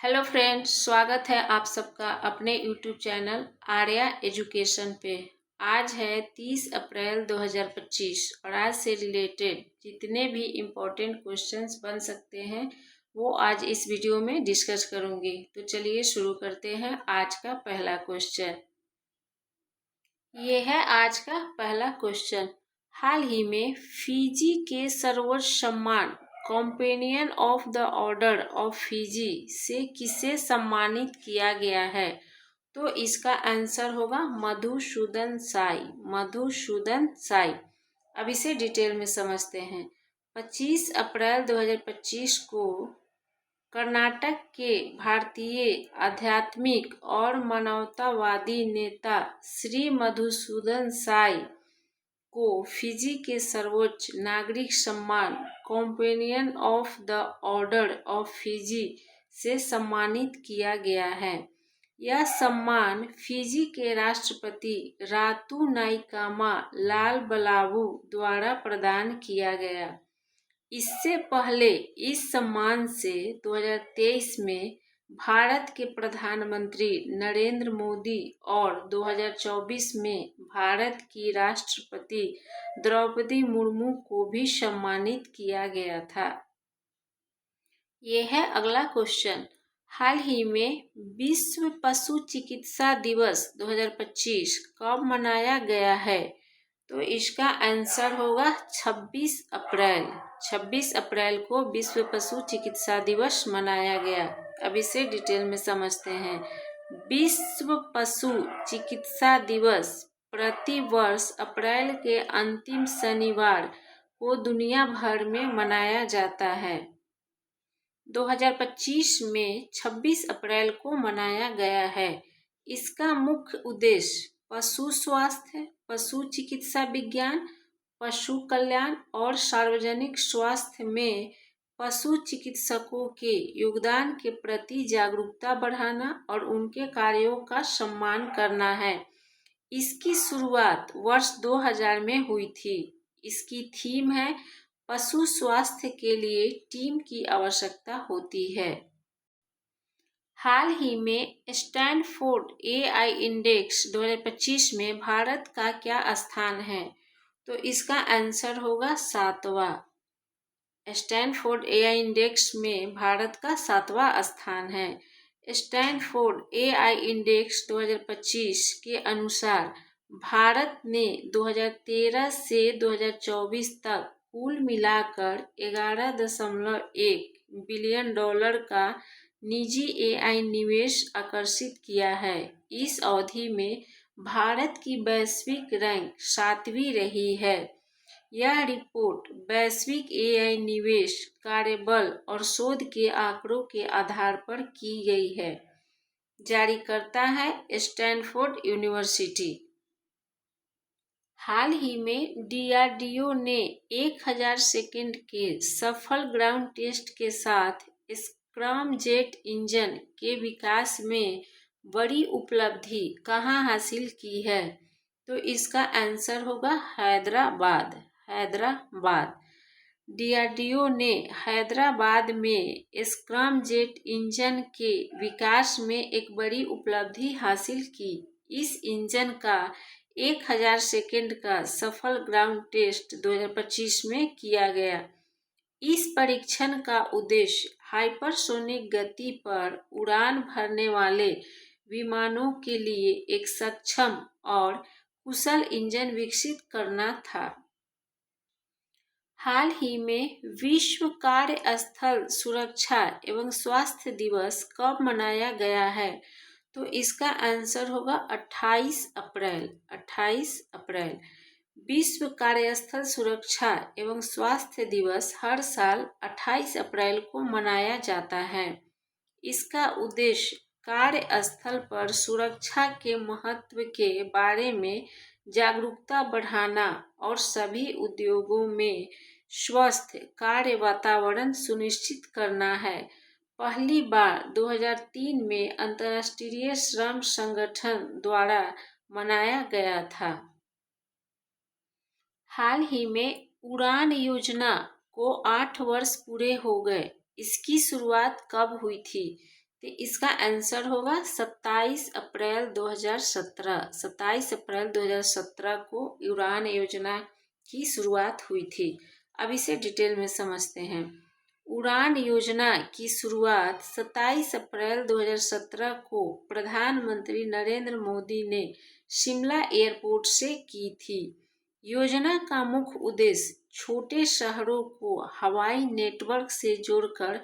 Hello friends, स्वागत है आप सबका अपने यूट्यूब चैनल आर्या एजुकेशन पे। आज है 30 अप्रैल 2025 और आज से रिलेटेड जितने भी इम्पोर्टेंट क्वेश्चंस बन सकते हैं वो आज इस वीडियो में डिस्कस करूंगी। तो चलिए शुरू करते हैं आज का पहला क्वेश्चन। ये है आज का पहला क्वेश्चन। हाल ही में फिजी के सर्वोच्च सम्मान companion of the order of Fiji से किसे सम्मानित किया गया है? तो इसका आंसर होगा मधुसूदन साई। मधुसूदन साई। अब इसे डिटेल में समझते हैं। 25 अप्रैल 2025 को कर्नाटक के भारतीय आध्यात्मिक और मानवतावादी नेता श्री मधुसूदन साई को फिजी के सर्वोच्च नागरिक सम्मान companion of the order of Fiji से सम्मानित किया गया है। यह सम्मान फिजी के राष्ट्रपति रातू नाइकामा लाल बलावू द्वारा प्रदान किया गया। इससे पहले इस सम्मान से 2023 में भारत के प्रधानमंत्री नरेंद्र मोदी और 2024 में भारत की राष्ट्रपति द्रौपदी मुर्मू को भी सम्मानित किया गया था। ये है अगला क्वेश्चन। हाल ही में विश्व पशु चिकित्सा दिवस 2025 कब मनाया गया है? तो इसका आंसर होगा 26 अप्रैल। 26 अप्रैल को विश्व पशु चिकित्सा दिवस मनाया गया। अब इसे डिटेल में समझते हैं। विश्व पशु चिकित्सा दिवस प्रति वर्ष अप्रैल के अंतिम शनिवार को दुनिया भर में मनाया जाता है। 2025 में 26 अप्रैल को मनाया गया है। इसका मुख्य उद्देश्य पशु स्वास्थ्य, पशु चिकित्सा विज्ञान, पशु कल्याण और सार्वजनिक स्वास्थ्य में पशु चिकित्सकों के योगदान के प्रति जागरूकता बढ़ाना और उनके कार्यों का सम्मान करना है। इसकी शुरुआत वर्ष 2000 में हुई थी। इसकी थीम है पशु स्वास्थ्य के लिए टीम की आवश्यकता होती है। हाल ही में स्टैनफोर्ड एआई इंडेक्स 2025 में भारत का क्या स्थान है? तो इसका आंसर होगा 7वां। स्टैनफोर्ड एआई इंडेक्स में भारत का 7वां स्थान है। स्टैनफोर्ड एआई इंडेक्स 2025 के अनुसार भारत ने 2013 से 2024 तक कुल मिलाकर 11.1 बिलियन डॉलर का निजी एआई निवेश आकर्षित किया है। इस अवधि में भारत की वैश्विक रैंक 7वीं रही है। यह रिपोर्ट वैश्विक एआई निवेश, कार्यबल और शोध के आंकड़ों के आधार पर की गई है। जारी करता है स्टैनफोर्ड यूनिवर्सिटी। हाल ही में डीआरडीओ ने 1000 सेकेंड के सफल ग्राउंड टेस्ट के साथ स्क्रम जेट इंजन के विकास में बड़ी उपलब्धि कहाँ हासिल की है? तो इसका आंसर होगा हैदराबाद। हैदराबाद। डीआरडीओ ने हैदराबाद में स्क्रम जेट इंजन के विकास में एक बड़ी उपलब्धि हासिल की। इस इंजन का 1000 सेकेंड का सफल ग्राउंड टेस्ट 2025 में किया गया। इस परीक्षण का उद्देश्य हाइपरसोनिक गति पर उड़ान भरने वाले विमानों के लिए एक सक्षम और कुशल इंजन विकसित करना था। हाल ही में विश्व कार्यस्थल सुरक्षा एवं स्वास्थ्य दिवस कब मनाया गया है? तो इसका आंसर होगा 28 अप्रैल। 28 अप्रैल। विश्व कार्यस्थल सुरक्षा एवं स्वास्थ्य दिवस हर साल 28 अप्रैल को मनाया जाता है। इसका उद्देश्य कार्यस्थल पर सुरक्षा के महत्व के बारे में जागरूकता बढ़ाना और सभी उद्योगों में स्वस्थ कार्य वातावरण सुनिश्चित करना है। पहली बार 2003 में अंतर्राष्ट्रीय श्रम संगठन द्वारा मनाया गया था। हाल ही में उड़ान योजना को 8 वर्ष पूरे हो गए। इसकी शुरुआत कब हुई थी? तो इसका आंसर होगा 27 अप्रैल 2017। 27 अप्रैल 2017 को उड़ान योजना की शुरुआत हुई थी। अब इसे डिटेल में समझते हैं। उड़ान योजना की शुरुआत 27 अप्रैल 2017 को प्रधानमंत्री नरेंद्र मोदी ने शिमला एयरपोर्ट से की थी। योजना का मुख्य उद्देश्य छोटे शहरों को हवाई नेटवर्क से जोड़कर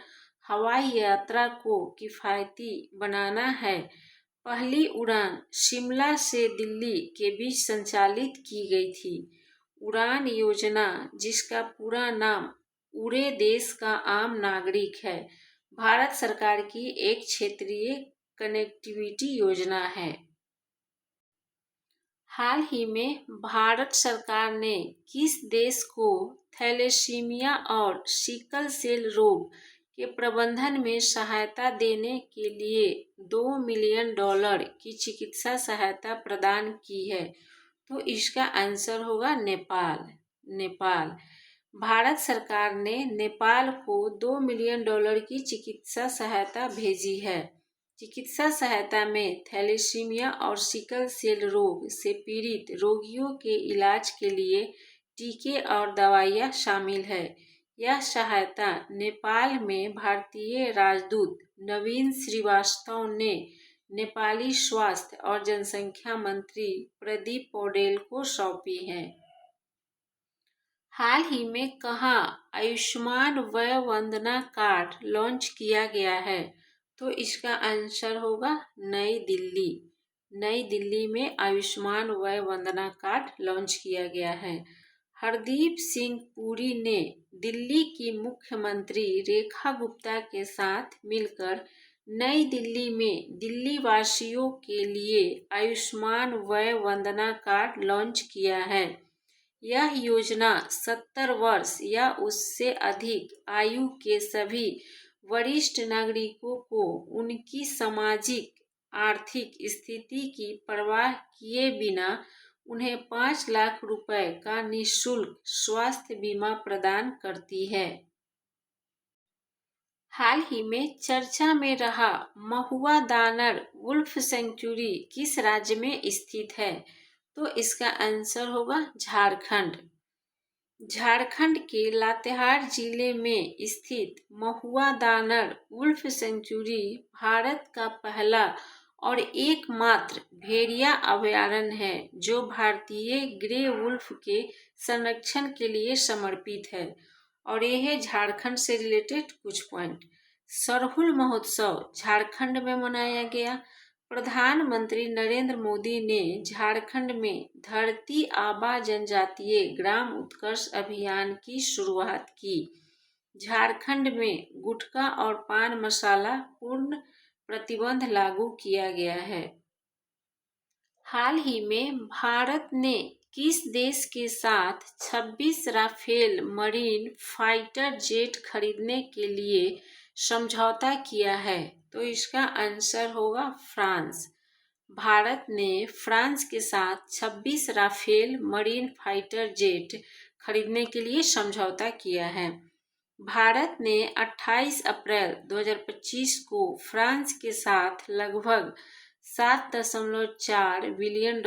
हवाई यात्रा को किफ़ायती बनाना है। पहली उड़ान शिमला से दिल्ली के बीच संचालित की गई थी। उड़ान योजना, जिसका पूरा नाम उड़े देश का आम नागरिक है, भारत सरकार की एक क्षेत्रीय कनेक्टिविटी योजना है। हाल ही में भारत सरकार ने किस देश को थैलेसीमिया और सिकल सेल रोग के प्रबंधन में सहायता देने के लिए $2 मिलियन की चिकित्सा सहायता प्रदान की है? तो इसका आंसर होगा नेपाल। नेपाल। भारत सरकार ने नेपाल को $2 मिलियन की चिकित्सा सहायता भेजी है। चिकित्सा सहायता में थैलेसीमिया और सिकल सेल रोग से पीड़ित रोगियों के इलाज के लिए टीके और दवाइयाँ शामिल है। यह सहायता नेपाल में भारतीय राजदूत नवीन श्रीवास्तव ने नेपाली स्वास्थ्य और जनसंख्या मंत्री प्रदीप पौडेल को सौंपी है। हाल ही में कहाँ आयुष्मान वय वंदना कार्ड लॉन्च किया गया है? तो इसका आंसर होगा नई दिल्ली। नई दिल्ली में आयुष्मान वय वंदना कार्ड लॉन्च किया गया है। हरदीप सिंह पुरी ने दिल्ली की मुख्यमंत्री रेखा गुप्ता के साथ मिलकर नई दिल्ली में दिल्ली वासियों के लिए आयुष्मान वय वंदना कार्ड लॉन्च किया है। यह योजना 70 वर्ष या उससे अधिक आयु के सभी वरिष्ठ नागरिकों को उनकी सामाजिक आर्थिक स्थिति की परवाह किए बिना उन्हें 5 लाख रुपए का निःशुल्क स्वास्थ्य बीमा प्रदान करती है। हाल ही में चर्चा में रहा महुआ दानर वुल्फ सेंचुरी किस राज्य में स्थित है? तो इसका आंसर होगा झारखंड। झारखंड के लातेहार जिले में स्थित महुआ दानर वुल्फ सेंचुरी भारत का पहला और एकमात्र भेड़िया अभयारण्य है जो भारतीय ग्रे वुल्फ के संरक्षण के लिए समर्पित है। और ये है झारखंड से रिलेटेड कुछ पॉइंट। सरहुल महोत्सव झारखंड में मनाया गया। प्रधानमंत्री नरेंद्र मोदी ने झारखंड में धरती आबा जनजातीय ग्राम उत्कर्ष अभियान की शुरुआत की। झारखंड में गुटखा और पान मसाला पूर्ण प्रतिबंध लागू किया गया है। हाल ही में भारत ने किस देश के साथ 26 राफेल मरीन फाइटर जेट खरीदने के लिए समझौता किया है? तो इसका आंसर होगा फ्रांस। भारत ने फ्रांस के साथ 26 राफेल मरीन फाइटर जेट खरीदने के लिए समझौता किया है। भारत ने 28 अप्रैल 2025 को फ्रांस के साथ लगभग $7.4 बिलियन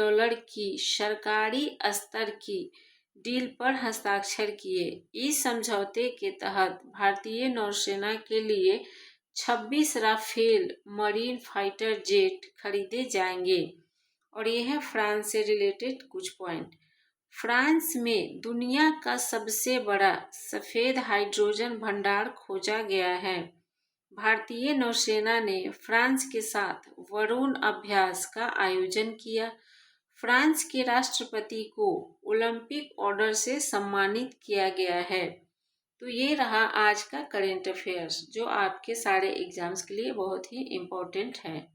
की सरकारी स्तर की डील पर हस्ताक्षर किए। इस समझौते के तहत भारतीय नौसेना के लिए 26 राफेल मरीन फाइटर जेट खरीदे जाएंगे। और ये है फ्रांस से रिलेटेड कुछ पॉइंट। फ्रांस में दुनिया का सबसे बड़ा सफ़ेद हाइड्रोजन भंडार खोजा गया है। भारतीय नौसेना ने फ्रांस के साथ वरुण अभ्यास का आयोजन किया। फ्रांस के राष्ट्रपति को ओलंपिक ऑर्डर से सम्मानित किया गया है। तो ये रहा आज का करेंट अफेयर्स जो आपके सारे एग्जाम्स के लिए बहुत ही इम्पोर्टेंट है।